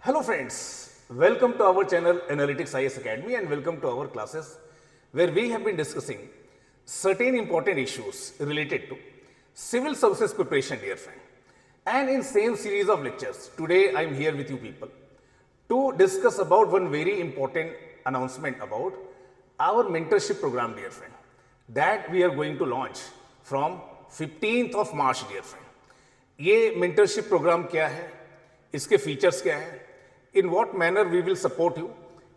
Hello friends, welcome to our channel Analytics IS Academy and welcome to our classes where we have been discussing certain important issues related to civil services preparation, dear friend. And in same series of lectures, today I am here with you people to discuss about one very important announcement about our mentorship program, dear friend, that we are going to launch from 15th of March, dear friend. ये mentorship program क्या है, इसके features क्या है, in what manner we will support you,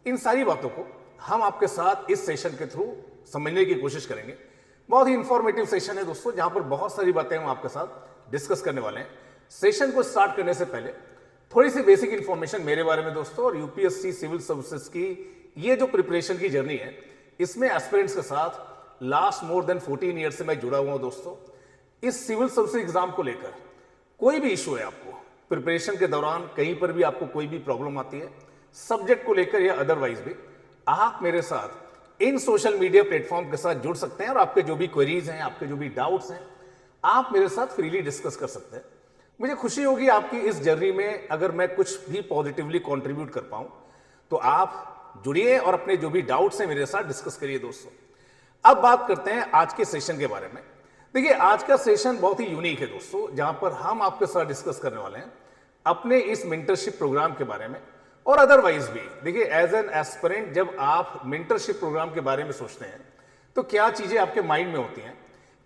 इन सारी बातों को हम आपके साथ इस सेशन के थ्रू समझने की कोशिश करेंगे। बहुत ही इंफॉर्मेटिव सेशन है दोस्तों, जहां पर बहुत सारी बातें हम आपके साथ डिस्कस करने वाले हैं। सेशन को स्टार्ट करने से पहले थोड़ी सी बेसिक इंफॉर्मेशन मेरे बारे में दोस्तों, और यूपीएससी सिविल सर्विसेज की ये जो प्रिपरेशन की जर्नी है, इसमें एस्पिरेंट्स के साथ लास्ट मोर देन 14 ईयर से मैं जुड़ा हुआ हूं दोस्तों। इस सिविल सर्विसेज एग्जाम को लेकर कोई भी इशू है, आपको प्रिपरेशन के दौरान कहीं पर भी आपको कोई भी प्रॉब्लम आती है सब्जेक्ट को लेकर या अदरवाइज भी, आप मेरे साथ इन सोशल मीडिया प्लेटफॉर्म के साथ जुड़ सकते हैं और आपके जो भी क्वेरीज हैं, आपके जो भी डाउट्स हैं, आप मेरे साथ फ्रीली डिस्कस कर सकते हैं। मुझे खुशी होगी आपकी इस जर्नी में अगर मैं कुछ भी पॉजिटिवली कॉन्ट्रीब्यूट कर पाऊं, तो आप जुड़िए और अपने जो भी डाउट्स हैं मेरे साथ डिस्कस करिए दोस्तों। अब बात करते हैं आज के सेशन के बारे में। देखिए, आज का सेशन बहुत ही यूनिक है दोस्तों, जहां पर हम आपके साथ डिस्कस करने वाले हैं अपने इस मेंटरशिप प्रोग्राम के बारे में और अदरवाइज भी। देखिए, एज एन एस्पिरेंट जब आप मेंटरशिप प्रोग्राम के बारे में सोचते हैं तो क्या चीजें आपके माइंड में होती हैं,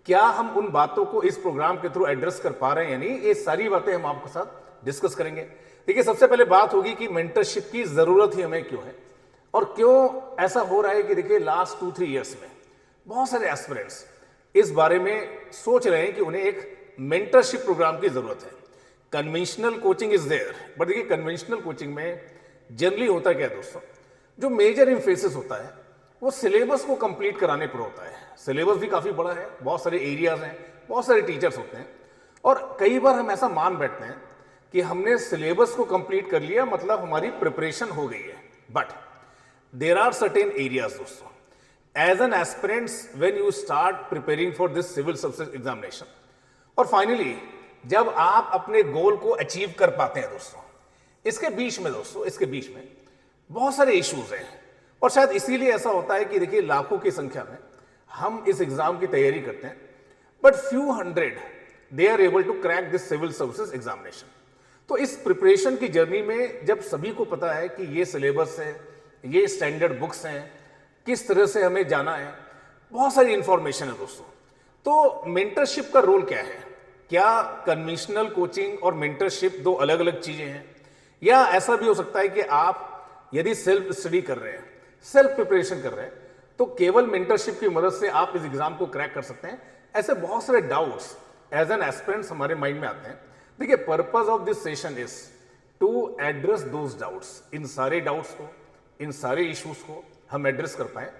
क्या हम उन बातों को इस प्रोग्राम के थ्रू एड्रेस कर पा रहे हैं या नहीं, ये सारी बातें हम आपके साथ डिस्कस करेंगे। देखिए, सबसे पहले बात होगी कि मेंटरशिप की जरूरत ही हमें क्यों है और क्यों ऐसा हो रहा है कि देखिए लास्ट 2-3 ईयर्स में बहुत सारे एस्पिरेंट्स इस बारे में सोच रहे हैं कि उन्हें एक मेंटरशिप प्रोग्राम की जरूरत है। Conventional coaching is there, but देखिए कन्वेंशनल कोचिंग में जनरली होता क्या है दोस्तों, जो मेजर इम्फेसिस होता है वो सिलेबस को कंप्लीट कराने पर होता है। सिलेबस भी काफी बड़ा है, बहुत सारे एरियाज हैं, बहुत सारे टीचर्स होते हैं, और कई बार हम ऐसा मान बैठते हैं कि हमने सिलेबस को कंप्लीट कर लिया मतलब हमारी प्रिपरेशन हो गई है। But there are certain areas दोस्तों, as an aspirants when you start preparing for this civil services examination, और फाइनली जब आप अपने गोल को अचीव कर पाते हैं दोस्तों, इसके बीच में बहुत सारे इश्यूज हैं, और शायद इसीलिए ऐसा होता है कि देखिए लाखों की संख्या में हम इस एग्जाम की तैयारी करते हैं, but few hundred they are able to crack this civil services examination. तो इस प्रिपरेशन की जर्नी में जब सभी को पता है कि ये सिलेबस है, ये स्टैंडर्ड बुक्स हैं, किस तरह से हमें जाना है, बहुत सारी इंफॉर्मेशन है दोस्तों। तो मेंटरशिप का रोल क्या है? क्या कन्वेंशनल कोचिंग और मेंटरशिप दो अलग अलग चीजें हैं, या ऐसा भी हो सकता है कि आप यदि सेल्फ स्टडी कर रहे हैं, सेल्फ प्रिपरेशन कर रहे हैं, तो केवल मेंटरशिप की मदद से आप इस एग्जाम को क्रैक कर सकते हैं? ऐसे बहुत सारे डाउट्स एज एन एस्पिरेंट्स हमारे माइंड में आते हैं। देखिए, purpose of this session is to address those doubts. इन सारे डाउट्स को, इन सारे इश्यूज को हम एड्रेस कर पाए,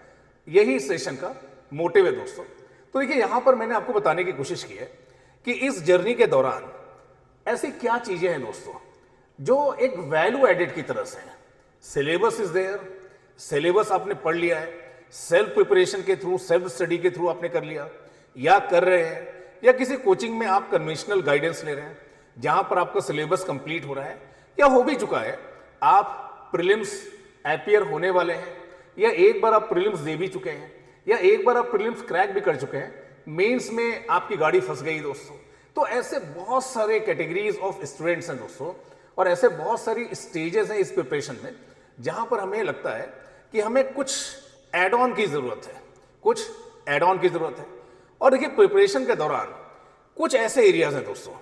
यही सेशन का मोटिव है दोस्तों। तो देखिए, यहां पर मैंने आपको बताने की कोशिश की है कि इस जर्नी के दौरान ऐसी क्या चीजें हैं दोस्तों जो एक वैल्यू एडेड की तरह से हैं। सिलेबस इज देयर, सिलेबस आपने पढ़ लिया है, सेल्फ प्रिपरेशन के थ्रू, सेल्फ स्टडी के थ्रू आपने कर लिया या कर रहे हैं, या किसी कोचिंग में आप कन्वेंशनल गाइडेंस ले रहे हैं जहां पर आपका सिलेबस कंप्लीट हो रहा है या हो भी चुका है, आप प्रीलिम्स अपीयर होने वाले हैं, या एक बार आप प्रीलिम्स दे भी चुके हैं, या एक बार आप प्रीलिम्स क्रैक भी कर चुके हैं, मेंस में आपकी गाड़ी फंस गई दोस्तों। तो ऐसे बहुत सारे कैटेगरीज ऑफ स्टूडेंट्स हैं दोस्तों, और ऐसे बहुत सारी स्टेजेस हैं इस प्रिपरेशन में जहां पर हमें लगता है कि हमें कुछ एड ऑन की जरूरत है, कुछ एड ऑन की जरूरत है। और देखिए, प्रिपरेशन के दौरान कुछ ऐसे एरियाज हैं दोस्तों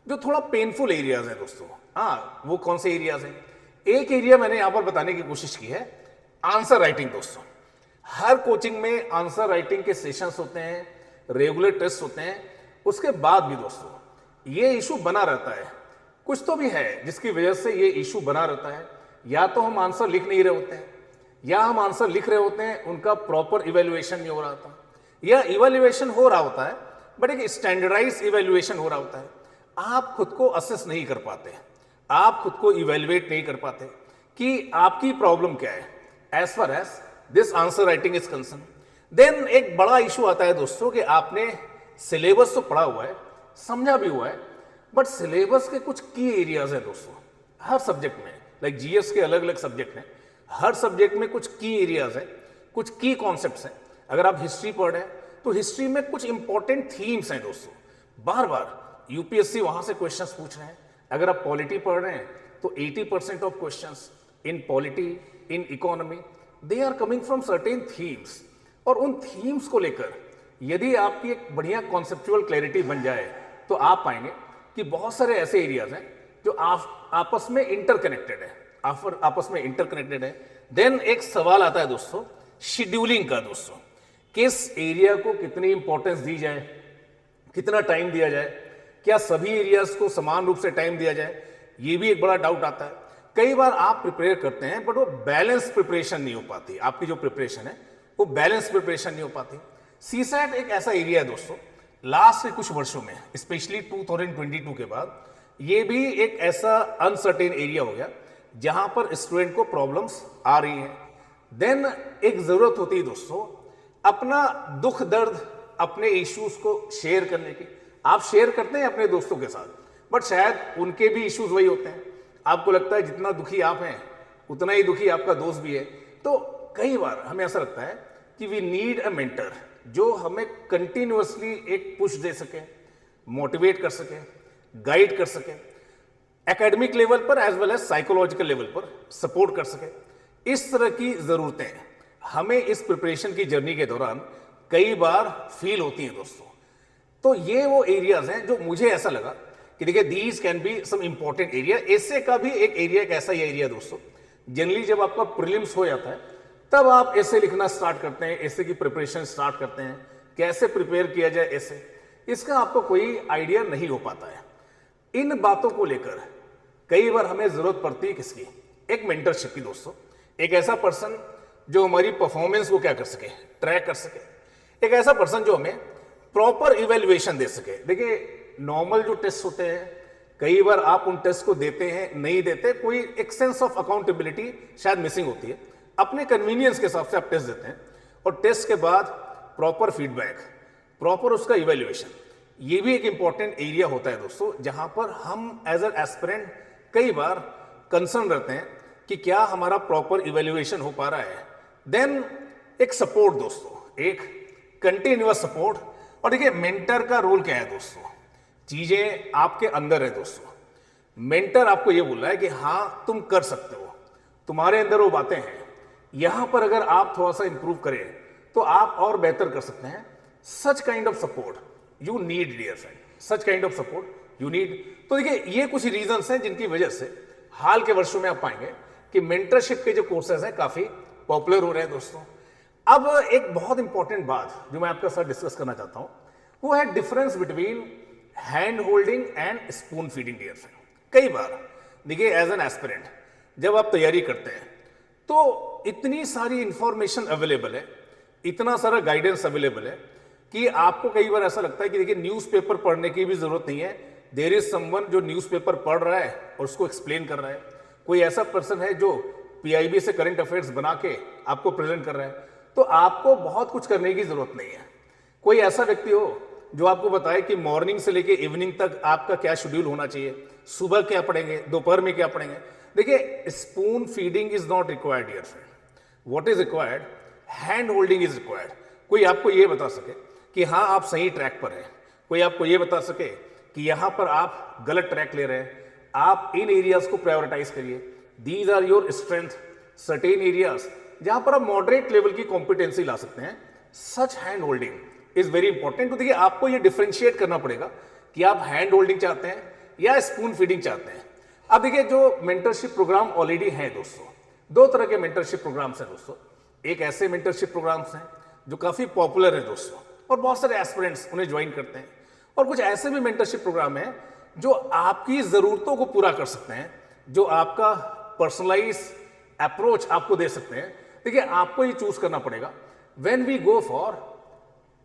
जो थोड़ा पेनफुल एरियाज हैं दोस्तों। हाँ, वो कौन से एरियाज हैं? एक एरिया मैंने यहां पर बताने की कोशिश की है, आंसर राइटिंग दोस्तों। हर कोचिंग में आंसर राइटिंग के सेशंस होते हैं, रेगुलर टेस्ट होते हैं, उसके बाद भी दोस्तों ये इशू बना रहता है। कुछ तो भी है जिसकी वजह से ये इशू बना रहता है, या तो हम आंसर लिख नहीं रहे होते हैं, या हम आंसर लिख रहे होते हैं उनका प्रॉपर इवेल्युएशन नहीं हो रहा होता, या इवेल्युएशन हो रहा होता है बट एक स्टैंडर्डाइज इवेल्युएशन हो रहा होता है। आप खुद को असेस नहीं कर पाते, आप खुद को इवेल्युएट नहीं कर पाते कि आपकी प्रॉब्लम क्या है as far as this answer writing is concern. Then एक बड़ा इशू आता है दोस्तों कि आपने सिलेबस तो पढ़ा हुआ है, समझा भी हुआ है, बट सिलेबस के कुछ की एरियाज है दोस्तों हर सब्जेक्ट में, लाइक जीएस के अलग अलग सब्जेक्ट हैं, हर सब्जेक्ट में कुछ की एरियाज हैं, कुछ की कॉन्सेप्ट्स हैं। अगर आप हिस्ट्री पढ़ रहे हैं तो हिस्ट्री में कुछ इंपॉर्टेंट थीम्स हैं दोस्तों, बार बार यूपीएससी वहां से क्वेश्चंस पूछ रहे हैं। अगर आप पॉलिटी पढ़ रहे हैं तो 80% of questions in polity, in economy, they are coming from certain themes. और उन थीम्स को लेकर यदि आपकी एक बढ़िया कॉन्सेप्चुअल क्लैरिटी बन जाए तो आप पाएंगे कि बहुत सारे ऐसे एरियाज हैं जो आपस में इंटरकनेक्टेड है, आपस में इंटरकनेक्टेड है। देन एक सवाल आता है दोस्तों शेड्यूलिंग का, दोस्तों किस एरिया को कितनी इंपॉर्टेंस दी जाए, कितना टाइम दिया जाए, क्या सभी एरियाज को समान रूप से टाइम दिया जाए, ये भी एक बड़ा डाउट आता है। कई बार आप प्रिपेयर करते हैं बट वो बैलेंस प्रिपरेशन नहीं हो पाती, आपकी जो प्रिपरेशन है वो बैलेंस प्रिपरेशन नहीं हो पाती। सीसैट एक ऐसा एरिया है दोस्तों, लास्ट के कुछ वर्षों में स्पेशली 2022 के बाद ये भी एक ऐसा अनसर्टेन एरिया हो गया जहां पर स्टूडेंट को प्रॉब्लम्स आ रही हैं। देन एक जरूरत होती है दोस्तों अपना दुख दर्द, अपने इश्यूज को शेयर करने की। आप शेयर करते हैं अपने दोस्तों के साथ, बट शायद उनके भी इश्यूज वही होते हैं। आपको लगता है जितना दुखी आप हैं उतना ही दुखी आपका दोस्त भी है। तो कई बार हमें ऐसा लगता है कि वी नीड अ मेंटर जो हमें कंटिन्यूअसली एक पुश दे सके, मोटिवेट कर सके, गाइड कर सके, एकेडमिक लेवल पर as well as psychological level पर सपोर्ट कर सके। इस तरह की जरूरतें हमें इस प्रिपरेशन की जर्नी के दौरान कई बार फील होती हैं दोस्तों। तो ये वो एरियाज हैं जो मुझे ऐसा लगा कि देखिए these can be some important area. ऐसे का भी एक एरिया, एक ऐसा ही एरिया दोस्तों, जनरली जब आपका प्रीलिम्स हो जाता है तब आप ऐसे लिखना स्टार्ट करते हैं, ऐसे की प्रिपरेशन स्टार्ट करते हैं, कैसे प्रिपेयर किया जाए ऐसे, इसका आपको कोई आइडिया नहीं हो पाता है। इन बातों को लेकर कई बार हमें जरूरत पड़ती है किसकी, एक मेंटरशिप की दोस्तों। एक ऐसा पर्सन जो हमारी परफॉर्मेंस को क्या कर सके, ट्रैक कर सके, एक ऐसा पर्सन जो हमें प्रॉपर इवेल्युएशन दे सके। देखिए नॉर्मल जो टेस्ट होते हैं कई बार आप उन टेस्ट को देते हैं, नहीं देते, कोई एक सेंस ऑफ अकाउंटेबिलिटी शायद मिसिंग होती है। अपने कन्वीनियंस के हिसाब से आप टेस्ट देते हैं और टेस्ट के बाद प्रॉपर फीडबैक, प्रॉपर उसका इवेल्युएशन, ये भी एक इंपॉर्टेंट एरिया होता है दोस्तों, जहां पर हम एज एन एस्पिरेंट कई बार कंसर्न रहते हैं कि क्या हमारा प्रॉपर इवेल्युएशन हो पा रहा है। देन एक सपोर्ट दोस्तों, एक कंटिन्यूअस सपोर्ट। और देखिए मेंटर का रोल क्या है दोस्तों, चीजें आपके अंदर है दोस्तों। मेंटर आपको ये बोल रहा है कि हाँ तुम कर सकते हो, तुम्हारे अंदर वो बातें हैं, यहां पर अगर आप थोड़ा सा इंप्रूव करें तो आप और बेहतर कर सकते हैं। Such kind of support you need dear friend, such kind of support you need. तो देखिए ये कुछ रीजंस हैं जिनकी वजह से हाल के वर्षों में आप पाएंगे कि मेंटरशिप के जो कोर्सेज हैं काफी पॉपुलर हो रहे हैं दोस्तों। अब एक बहुत इंपॉर्टेंट बात जो मैं आपके साथ डिस्कस करना चाहता हूं वो है difference between hand holding and spoon feeding dear friend. कई बार देखिए एज एन एस्पिरेंट जब आप तैयारी करते हैं तो इतनी सारी इंफॉर्मेशन अवेलेबल है, इतना सारा गाइडेंस अवेलेबल है कि आपको कई बार ऐसा लगता है कि देखिए न्यूज़पेपर पढ़ने की भी जरूरत नहीं है। देयर इज समवन जो न्यूज़पेपर पढ़ रहा है और उसको एक्सप्लेन कर रहा है, कोई ऐसा पर्सन है जो पीआईबी से करंट अफेयर्स बना के आपको प्रेजेंट कर रहा है। तो आपको बहुत कुछ करने की जरूरत नहीं है। कोई ऐसा व्यक्ति हो जो आपको बताए कि मॉर्निंग से लेके इवनिंग तक आपका क्या शेड्यूल होना चाहिए, सुबह क्या पढ़ेंगे, दोपहर में क्या पढ़ेंगे। देखिए spoon feeding is not required dear friend, what is required, hand holding is required. कोई आपको ये बता सके कि हाँ आप सही ट्रैक पर हैं, कोई आपको ये बता सके कि यहां पर आप गलत ट्रैक ले रहे हैं, आप इन एरियाज को प्रायोरिटाइज करिए, these are your strength, certain areas जहां पर आप मॉडरेट लेवल की कॉम्पिटेंसी ला सकते हैं। Such hand holding is very important. तो देखिए आपको ये डिफरेंशिएट करना पड़ेगा कि आप हैंड होल्डिंग चाहते हैं या स्पून फीडिंग चाहते हैं। अब देखिए जो मेंटरशिप प्रोग्राम ऑलरेडी हैं दोस्तों, दो तरह के मेंटरशिप प्रोग्राम्स हैं दोस्तों। एक ऐसे मेंटरशिप प्रोग्राम्स हैं जो काफी पॉपुलर है दोस्तों और बहुत सारे एस्पिरेंट्स उन्हें ज्वाइन करते हैं, और कुछ ऐसे भी मेंटरशिप प्रोग्राम हैं जो आपकी जरूरतों को पूरा कर सकते हैं, जो आपका पर्सनलाइज अप्रोच आपको दे सकते हैं। देखिए आपको ये चूज करना पड़ेगा when we go for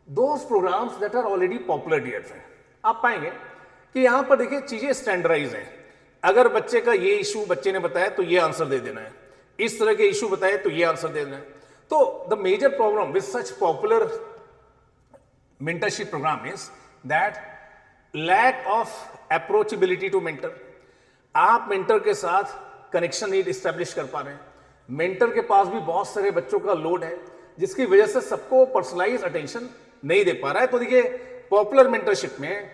those programmes that are already popular dear friend. आप पाएंगे कि यहां पर देखिए चीजें स्टैंडर्डाइज हैं। अगर बच्चे का ये इशू बच्चे ने बताया तो ये आंसर दे देना है, इस तरह के इशू बताए तो ये आंसर दे देना है। तो the major problem with such popular mentorship programme is that lack of approachability to mentor. आप मेंटर के साथ कनेक्शन नहीं इस्टेब्लिश कर पा रहे हैं, मेंटर के पास भी बहुत सारे बच्चों का लोड है जिसकी वजह से सबको पर्सनलाइज अटेंशन नहीं दे पा रहा है। तो देखिए पॉपुलर मेंटरशिप में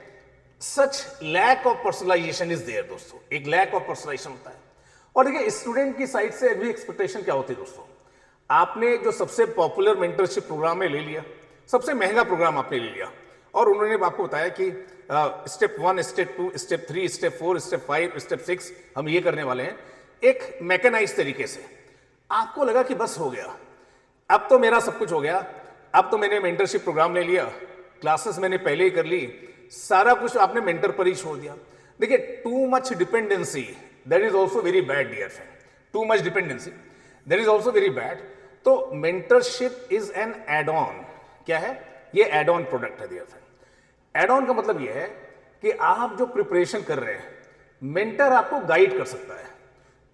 such lack of personalisation is there दोस्तों, एक लैक ऑफ पर्सनलाइजेशन होता है। और देखिए स्टूडेंट की साइड से अभी एक्सपेक्टेशन क्या होती है दोस्तों, आपने जो सबसे पॉपुलर मेंटरशिप प्रोग्राम में ले लिया, सबसे महंगा प्रोग्राम आपने ले लिया और उन्होंने आपको बताया कि step 1, step 2, step 3, step 4, step 5, step 6 हम ये करने वाले हैं, एक मैकेनाइज तरीके से। आपको लगा कि बस हो गया, अब तो मेरा सब कुछ हो गया, अब तो मैंने मेंटरशिप प्रोग्राम ले लिया, क्लासेस मैंने पहले ही कर ली, सारा कुछ आपने मेंटर पर ही छोड़ दिया। देखिए too much dependency that is also very bad dear friend, too much dependency that is also very bad. तो mentorship is an add on, क्या है ये एड ऑन प्रोडक्ट है डियर फ्रेंड। एड ऑन का मतलब यह है कि आप जो प्रिपरेशन कर रहे हैं, मेंटर आपको गाइड कर सकता है,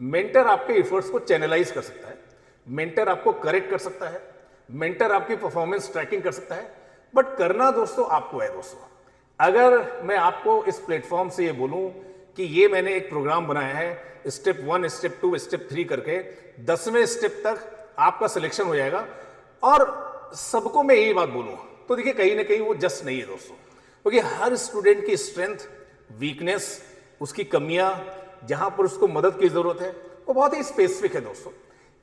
मेंटर आपके एफर्ट्स को चैनलाइज कर सकता है, मेंटर आपको करेक्ट कर सकता है, मेंटर आपकी परफॉर्मेंस ट्रैकिंग कर सकता है, बट करना दोस्तों आपको है दोस्तों। अगर मैं आपको इस प्लेटफॉर्म से ये बोलूं कि ये मैंने एक प्रोग्राम बनाया है स्टेप 1, स्टेप 2, स्टेप 3 करके 10वें स्टेप तक आपका सिलेक्शन हो जाएगा और सबको मैं यही बात बोलूं, तो देखिए कहीं ना कहीं वो जस्ट नहीं है दोस्तों, क्योंकि हर स्टूडेंट की स्ट्रेंथ, वीकनेस, उसकी कमियां, जहां पर उसको मदद की जरूरत है वो बहुत ही स्पेसिफिक है दोस्तों।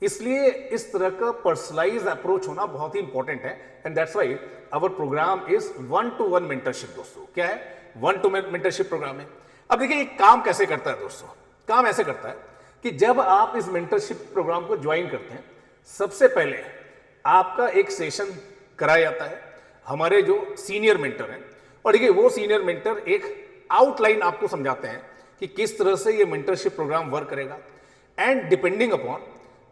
इसलिए इस तरह का पर्सनलाइज अप्रोच होना बहुत ही इंपॉर्टेंट है and that's why our programme is 1-to-1 mentorship दोस्तों। क्या है 1-to-1 मेंटरशिप प्रोग्राम है। अब देखिए ये काम कैसे करता है दोस्तों, काम ऐसे करता है कि जब आप इस मेंटरशिप प्रोग्राम को ज्वाइन करते हैं, सबसे पहले आपका एक सेशन कराया जाता है हमारे जो सीनियर मेंटर हैं, और देखिए वो सीनियर मेंटर एक आउटलाइन आपको समझाते हैं कि किस तरह से ये मेंटरशिप प्रोग्राम वर्क करेगा and depending upon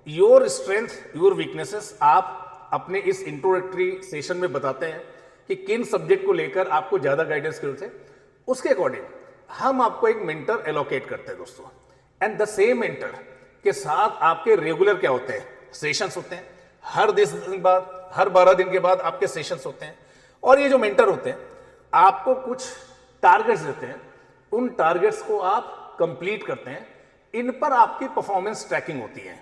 your strength, your weaknesses, आप अपने इस इंट्रोडक्टरी सेशन में बताते हैं कि किन सब्जेक्ट को लेकर आपको ज्यादा गाइडेंस की जरूरत है, उसके अकॉर्डिंग हम आपको एक मेंटर एलोकेट करते हैं दोस्तों। एंड द सेम मेंटर के साथ आपके रेगुलर क्या होते हैं, सेशंस होते हैं, हर 10 दिन बाद, हर 12 दिन के बाद आपके सेशंस होते हैं। और ये जो मेंटर होते हैं आपको कुछ टारगेट्स देते हैं, उन टारगेट्स को आप कंप्लीट करते हैं, इन पर आपकी परफॉर्मेंस ट्रैकिंग होती है,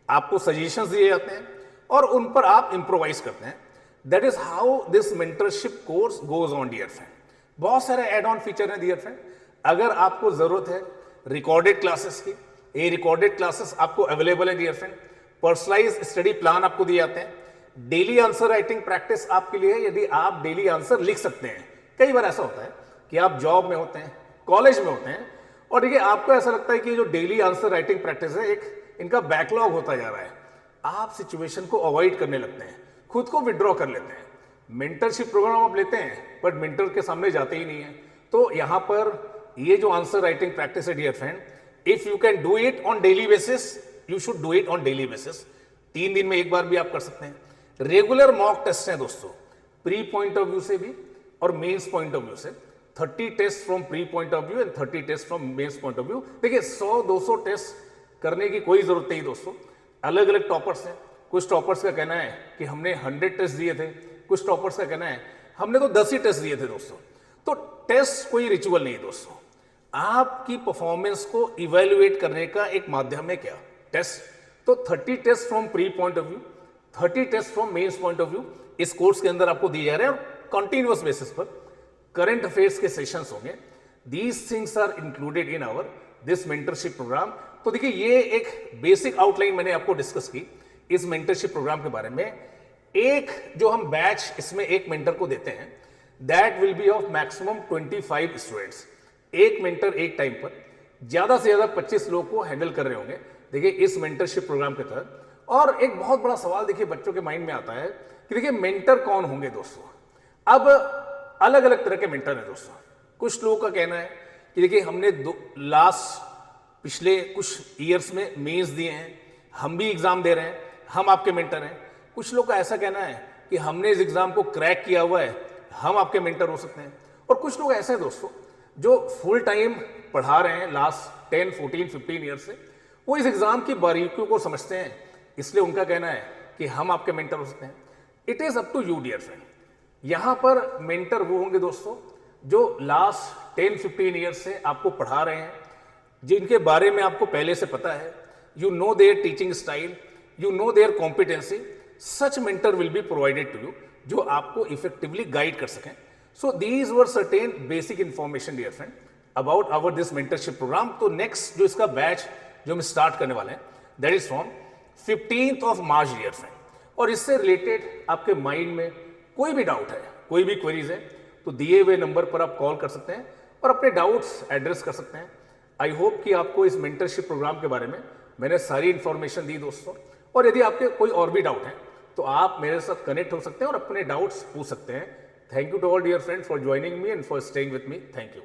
आपको सजेशंस दिए जाते हैं और उन पर आप इंप्रोवाइज करते हैं। That is how this mentorship course goes on dear friend. बहुत सारे एड ऑन फीचर हैं डियर फ्रेंड। अगर आपको जरूरत है रिकॉर्डेड क्लासेस की, ये रिकॉर्डेड क्लासेस आपको अवेलेबल है dear friend. Personalise study plan आपको दिए जाते हैं, डेली आंसर राइटिंग प्रैक्टिस आपके लिए, यदि आप डेली आंसर लिख सकते हैं। कई बार ऐसा होता है कि आप जॉब में होते हैं, कॉलेज में होते हैं, और देखिए आपको ऐसा लगता है कि जो डेली आंसर राइटिंग प्रैक्टिस है एक इनका बैकलॉग होता जा रहा है, आप सिचुएशन को अवॉइड करने लगते हैं, खुद को विड्रॉ कर लेते हैं। मेंटरशिप प्रोग्राम आप लेते हैं बट मेंटर के सामने जाते ही नहीं है। तो यहां पर ये जो आंसर राइटिंग प्रैक्टिस है dear friend, if you can do it on daily basis, you should do it on daily basis. 3 दिन में एक बार भी आप कर सकते हैं। रेगुलर मॉक टेस्ट हैं दोस्तों, प्री पॉइंट ऑफ व्यू से भी और मेंस पॉइंट ऑफ व्यू से। 30 test from pre point of view and 30 test from mains point of view. देखिए 100-200 टेस्ट करने की कोई जरूरत नहीं दोस्तों। अलग अलग टॉपर्स हैं, कुछ टॉपर्स का कहना है कि हमने 100 टेस्ट दिए थे, कुछ टॉपर्स का कहना है हमने तो 10 ही टेस्ट दिए थे दोस्तों। तो टेस्ट कोई रिचुअल नहीं है दोस्तों, आपकी परफॉर्मेंस को इवेल्युएट करने का एक माध्यम है क्या, टेस्ट। तो 30 test from pre point of view, 30 test from mains point of view इस कोर्स के अंदर आपको दिए जा रहे हैं, और कंटिन्यूअस बेसिस पर करंट अफेयर्स के सेशंस होंगे। These things are included in our this mentorship programme. तो देखिए ये एक बेसिक आउटलाइन मैंने आपको डिस्कस की इस मेंटरशिप प्रोग्राम के बारे में। एक जो हम बैच इसमें एक मेंटर को देते हैं, that will be of maximum 25 students. एक मेंटर एक टाइम पर ज्यादा से ज्यादा 25 लोगों को हैंडल कर रहे होंगे देखिए इस मेंटरशिप प्रोग्राम के तहत। और एक बहुत बड़ा सवाल देखिए बच्चों के माइंड में आता है कि देखिए मेंटर कौन होंगे दोस्तों। अब अलग अलग तरह के मेंटर हैं दोस्तों। कुछ लोगों का कहना है कि देखिए हमने पिछले कुछ ईयर्स में मेंस दिए हैं, हम भी एग्जाम दे रहे हैं, हम आपके मेंटर हैं। कुछ लोग का ऐसा कहना है कि हमने इस एग्जाम को क्रैक किया हुआ है, हम आपके मेंटर हो सकते हैं। और कुछ लोग ऐसे हैं दोस्तों जो फुल टाइम पढ़ा रहे हैं लास्ट 10, 14, 15 ईयर से, वो इस एग्जाम की बारीकियों को समझते हैं, इसलिए उनका कहना है कि हम आपके मेंटर हो सकते हैं। It is up to you dear friend. यहां पर मेंटर वो होंगे दोस्तों जो लास्ट 10, 15 ईयर से आपको पढ़ा रहे हैं, जिनके बारे में आपको पहले से पता है, you know their teaching style, you know their competency, such mentor will be provided to you जो आपको effectively guide कर सकें. So these were certain basic information dear friend about our this mentorship program. तो next जो इसका batch जो हम start करने वाले हैं that is from 15th of March dear friend. और इससे related आपके mind में कोई भी डाउट है, कोई भी क्वेरीज है तो दिए हुए नंबर पर आप कॉल कर सकते हैं और अपने डाउट्स एड्रेस कर सकते हैं. आई होप कि आपको इस मेंटरशिप प्रोग्राम के बारे में मैंने सारी इन्फॉर्मेशन दी दोस्तों. और यदि आपके कोई और भी डाउट है तो आप मेरे साथ कनेक्ट हो सकते हैं और अपने डाउट्स पूछ सकते हैं. Thank you to all dear friend for joining me and for staying with me. Thank you.